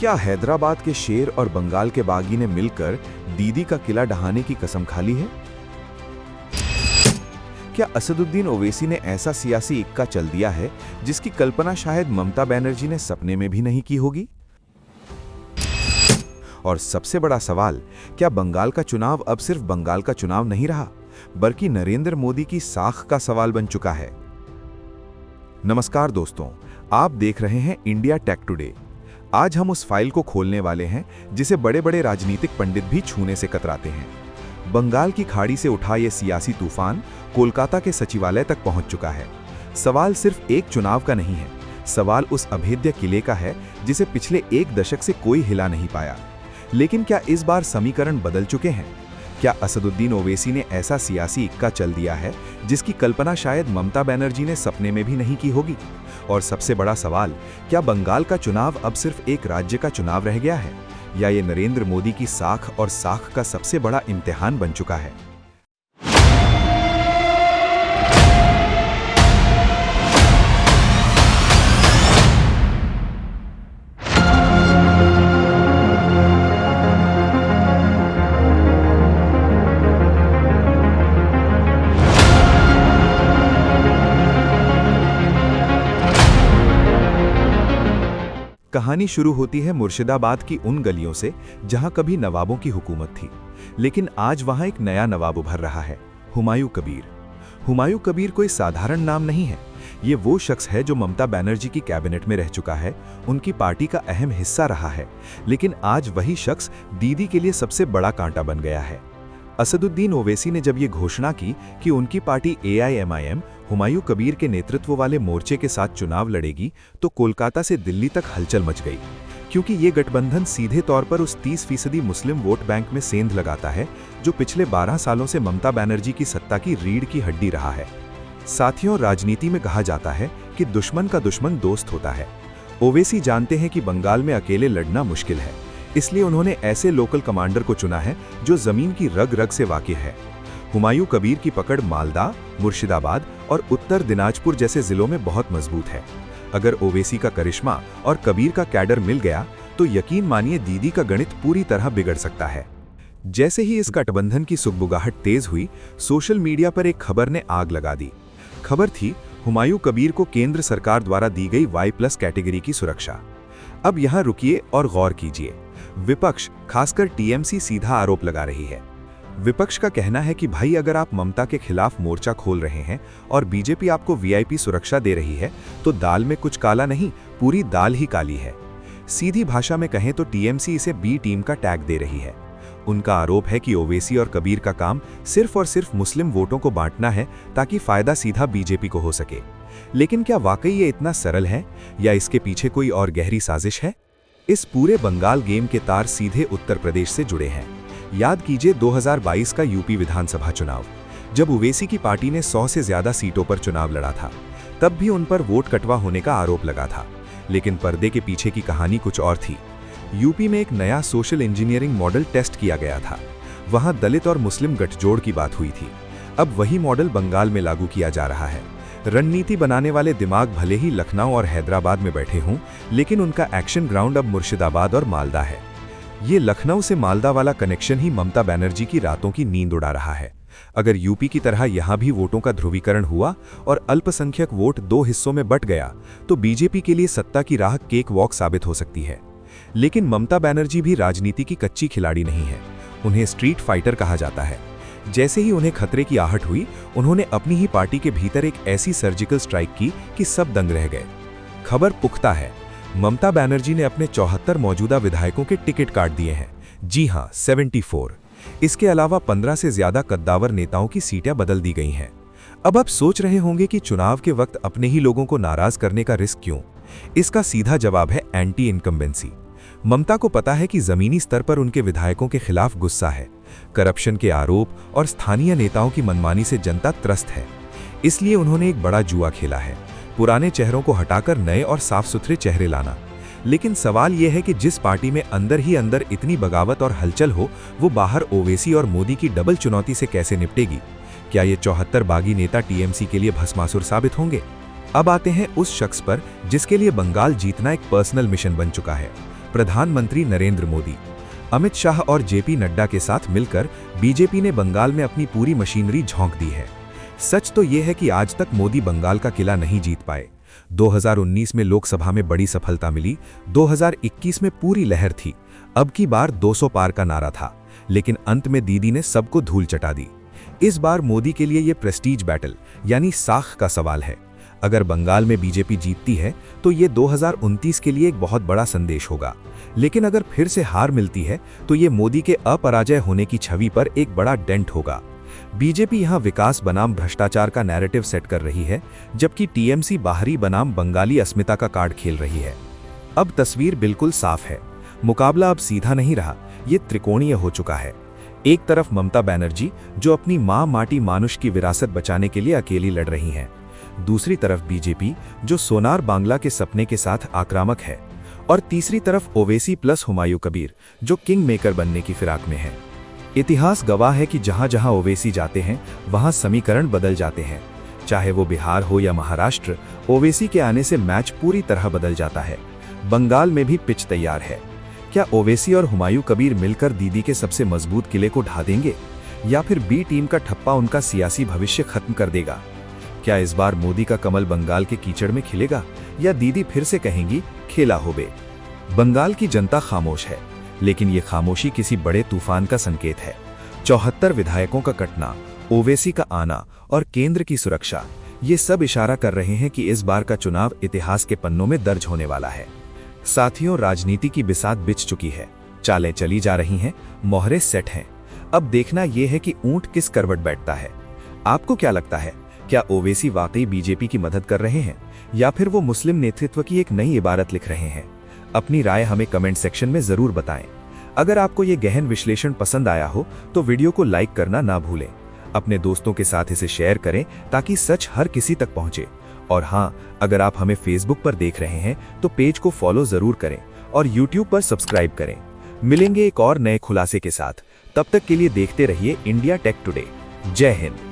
क्या हैदराबाद के शेर और बंगाल के बागी ने मिलकर दीदी का किला ढहाने की कसम खा ली है? क्या असदुद्दीन ओवैसी ने ऐसा सियासी इक्का चल दिया है जिसकी कल्पना शायद ममता बनर्जी ने सपने में भी नहीं की होगी? और सबसे बड़ा सवाल, क्या बंगाल का चुनाव अब सिर्फ बंगाल का चुनाव नहीं रहा, बल्कि नरेंद्र मोदी की साख का सवाल बन चुका है? नमस्कार दोस्तों, आप देख रहे हैं इंडिया टेक टुडे। आज हम उस फाइल को खोलने वाले हैं जिसे बड़े बड़े राजनीतिक पंडित भी छूने से कतराते हैं। बंगाल की खाड़ी से उठा ये सियासी तूफान कोलकाता के सचिवालय तक पहुंच चुका है। सवाल सिर्फ एक चुनाव का नहीं है, सवाल उस अभेद्य किले का है जिसे पिछले एक दशक से कोई हिला नहीं पाया। लेकिन क्या इस बार समीकरण बदल चुके हैं? क्या असदुद्दीन ओवैसी ने ऐसा सियासी इक्का चल दिया है जिसकी कल्पना शायद ममता बनर्जी ने सपने में भी नहीं की होगी? और सबसे बड़ा सवाल, क्या बंगाल का चुनाव अब सिर्फ एक राज्य का चुनाव रह गया है, या ये नरेंद्र मोदी की साख और साख का सबसे बड़ा इम्तिहान बन चुका है? कहानी शुरू होती है मुर्शिदाबाद की उन गलियों से जहां कभी नवाबों की हुकूमत थी, लेकिन आज वहां एक नया नवाब उभर रहा है, हुमायूं कबीर। हुमायूं कबीर कोई साधारण नाम नहीं है। ये वो शख्स है जो ममता बनर्जी की कैबिनेट में रह चुका है, उनकी पार्टी का अहम हिस्सा रहा है, लेकिन आज वही शख्स दीदी के लिए सबसे बड़ा कांटा बन गया है। असदुद्दीन ओवैसी ने जब ये घोषणा की कि उनकी पार्टी AIMIM हुमायूं कबीर के नेतृत्व वाले मोर्चे के साथ चुनाव लड़ेगी, तो कोलकाता से दिल्ली तक हलचल मच गई, क्योंकि ये गठबंधन सीधे तौर पर उस 30% मुस्लिम वोट बैंक में सेंध लगाता है जो पिछले 12 सालों से ममता बनर्जी की सत्ता की रीढ़ की हड्डी रहा है। साथियों, राजनीति में कहा जाता है कि दुश्मन का दुश्मन दोस्त होता है। ओवैसी जानते हैं कि बंगाल में अकेले लड़ना मुश्किल है, इसलिए उन्होंने ऐसे लोकल कमांडर को चुना है जो जमीन की रग रग से वाकिफ है। हुमायूं कबीर की पकड़ मालदा, मुर्शिदाबाद और उत्तर दिनाजपुर जैसे जिलों में बहुत मजबूत है। अगर ओवैसी का करिश्मा और कबीर का कैडर मिल गया तो यकीन मानिए दीदी का गणित पूरी तरह बिगड़ सकता है। जैसे ही इस गठबंधन की सुगबुगाहट तेज हुई, सोशल मीडिया पर एक खबर ने आग लगा दी। खबर थी हुमायूं कबीर को केंद्र सरकार द्वारा दी गई Y+ कैटेगरी की सुरक्षा। अब यहां रुकिए और गौर कीजिए। विपक्ष, खासकर TMC, सीधा आरोप लगा रही है। विपक्ष का कहना है कि भाई, अगर आप ममता के खिलाफ मोर्चा खोल रहे हैं और बीजेपी आपको VIP सुरक्षा दे रही है, तो दाल में कुछ काला नहीं, पूरी दाल ही काली है। सीधी भाषा में कहें तो TMC इसे B टीम का टैग दे रही है। उनका आरोप है कि ओवैसी और कबीर का काम सिर्फ और सिर्फ मुस्लिम वोटों को बांटना है ताकि फायदा सीधा बीजेपी को हो सके। लेकिन क्या वाकई ये इतना सरल है, या इसके पीछे कोई और गहरी साजिश है? इस पूरे बंगाल गेम के तार सीधे उत्तर प्रदेश से जुड़े हैं। याद कीजिए 2022 का यूपी विधानसभा चुनाव, जब ओवैसी की पार्टी ने 100 से ज्यादा सीटों पर चुनाव लड़ा था, तब भी उन पर वोट कटवा होने का आरोप लगा था। लेकिन पर्दे के पीछे की कहानी कुछ और थी। यूपी में एक नया सोशल इंजीनियरिंग मॉडल टेस्ट किया गया था। वहां दलित और मुस्लिम गठजोड़ की बात हुई थी। अब वही मॉडल बंगाल में लागू किया जा रहा है। रणनीति बनाने वाले दिमाग भले ही लखनऊ और हैदराबाद में बैठे हों, लेकिन उनका एक्शन ग्राउंड अब मुर्शिदाबाद और मालदा है। ये लखनऊ से मालदा वाला कनेक्शन ही ममता बनर्जी की रातों की नींद उड़ा रहा है। अगर यूपी की तरह यहां भी वोटों का ध्रुवीकरण हुआ और अल्पसंख्यक वोट 2 हिस्सों में बंट गया, तो बीजेपी के लिए सत्ता की राह केक वॉक साबित हो सकती है। लेकिन ममता बनर्जी भी राजनीति की कच्ची खिलाड़ी नहीं है। उन्हें स्ट्रीट फाइटर कहा जाता है। जैसे ही उन्हें खतरे की आहट हुई, उन्होंने अपनी ही पार्टी के भीतर एक ऐसी सर्जिकल स्ट्राइक की कि सब दंग रह गए। खबर पुख्ता है, ममता बनर्जी ने अपने 74 मौजूदा विधायकों के टिकट काट दिए हैं। जी हां, 74। इसके अलावा 15 से ज्यादा कद्दावर नेताओं की सीटें बदल दी गई हैं। अब आप सोच रहे होंगे कि चुनाव के वक्त अपने ही लोगों को नाराज करने का रिस्क क्यों? इसका सीधा जवाब है एंटी इनकम्बेंसी। ममता को पता है कि जमीनी स्तर पर उनके विधायकों के खिलाफ गुस्सा है, करप्शन के आरोप और स्थानीय नेताओं की मनमानी से जनता त्रस्त है। इसलिए उन्होंने एक बड़ा जुआ खेला है, पुराने चेहरों को हटाकर नए और साफ सुथरे चेहरे लाना। लेकिन सवाल यह है कि जिस पार्टी में अंदर ही अंदर इतनी बगावत और हलचल हो, वो बाहर ओवैसी और मोदी की डबल चुनौती से कैसे निपटेगी? क्या ये 74 बागी नेता TMC के लिए भस्मासुर साबित होंगे? अब आते हैं उस शख्स पर जिसके लिए बंगाल जीतना एक पर्सनल मिशन बन चुका है, प्रधानमंत्री नरेंद्र मोदी, अमित शाह और जेपी नड्डा के साथ मिलकर बीजेपी ने बंगाल में अपनी पूरी मशीनरी झोंक दी है। सच तो यह है कि आज तक मोदी बंगाल का किला नहीं जीत पाए। 2019 में लोकसभा में बड़ी सफलता मिली, 2021 में पूरी लहर थी, अब की बार 200 पार का नारा था, लेकिन अंत में दीदी ने सबको धूल चटा दी। इस बार मोदी के लिए यह प्रेस्टीज बैटल यानी साख का सवाल है। अगर बंगाल में बीजेपी जीतती है तो ये 2029 के लिए एक बहुत बड़ा संदेश होगा, लेकिन अगर फिर से हार मिलती है तो ये मोदी के अपराजय होने की छवि पर एक बड़ा डेंट होगा। बीजेपी यहां विकास बनाम भ्रष्टाचार का नैरेटिव सेट कर रही है, जबकि टीएमसी बाहरी बनाम बंगाली अस्मिता का कार्ड खेल रही है। अब तस्वीर बिल्कुल साफ है, मुकाबला अब सीधा नहीं रहा, ये त्रिकोणीय हो चुका है। एक तरफ ममता बनर्जी जो अपनी मां माटी मानुष की विरासत बचाने के लिए अकेली लड़ रही हैं, दूसरी तरफ बीजेपी जो सोनार बांग्ला के सपने के साथ आक्रामक है, और तीसरी तरफ ओवैसी प्लस हुमायूं कबीर जो किंग मेकर बनने की फिराक में है। इतिहास गवाह है कि जहां जहां ओवैसी जाते हैं वहां समीकरण बदल जाते हैं। चाहे वो बिहार हो या महाराष्ट्र, ओवैसी के आने से मैच पूरी तरह बदल जाता है। बंगाल में भी पिच तैयार है। क्या ओवैसी और हुमायूं कबीर मिलकर दीदी के सबसे मजबूत किले को ढा देंगे, या फिर बी टीम का ठप्पा उनका सियासी भविष्य खत्म कर देगा? क्या इस बार मोदी का कमल बंगाल के कीचड़ में खिलेगा, या दीदी फिर से कहेंगी खेला हो बे? बंगाल की जनता खामोश है, लेकिन ये खामोशी किसी बड़े तूफान का संकेत है। 74 विधायकों का कटना, ओवैसी का आना और केंद्र की सुरक्षा, ये सब इशारा कर रहे हैं कि इस बार का चुनाव इतिहास के पन्नों में दर्ज होने वाला है। साथियों, राजनीति की बिसात बिछ चुकी है, चालें चली जा रही हैं, मोहरे सेट हैं। अब देखना यह है कि ऊंट किस करवट बैठता है। आपको क्या लगता है, क्या ओवैसी वाकई बीजेपी की मदद कर रहे हैं, या फिर वो मुस्लिम नेतृत्व की एक नई इबारत लिख रहे हैं? अपनी राय हमें कमेंट सेक्शन में जरूर बताएं। अगर आपको ये गहन विश्लेषण पसंद आया हो तो वीडियो को लाइक करना ना भूलें। अपने दोस्तों के साथ इसे शेयर करें ताकि सच हर किसी तक पहुंचे। और हाँ, अगर आप हमें फेसबुक पर देख रहे हैं तो पेज को फॉलो जरूर करें और यूट्यूब पर सब्सक्राइब करें। मिलेंगे एक और नए खुलासे के साथ, तब तक के लिए देखते रहिए इंडिया टेक टुडे। जय हिंद।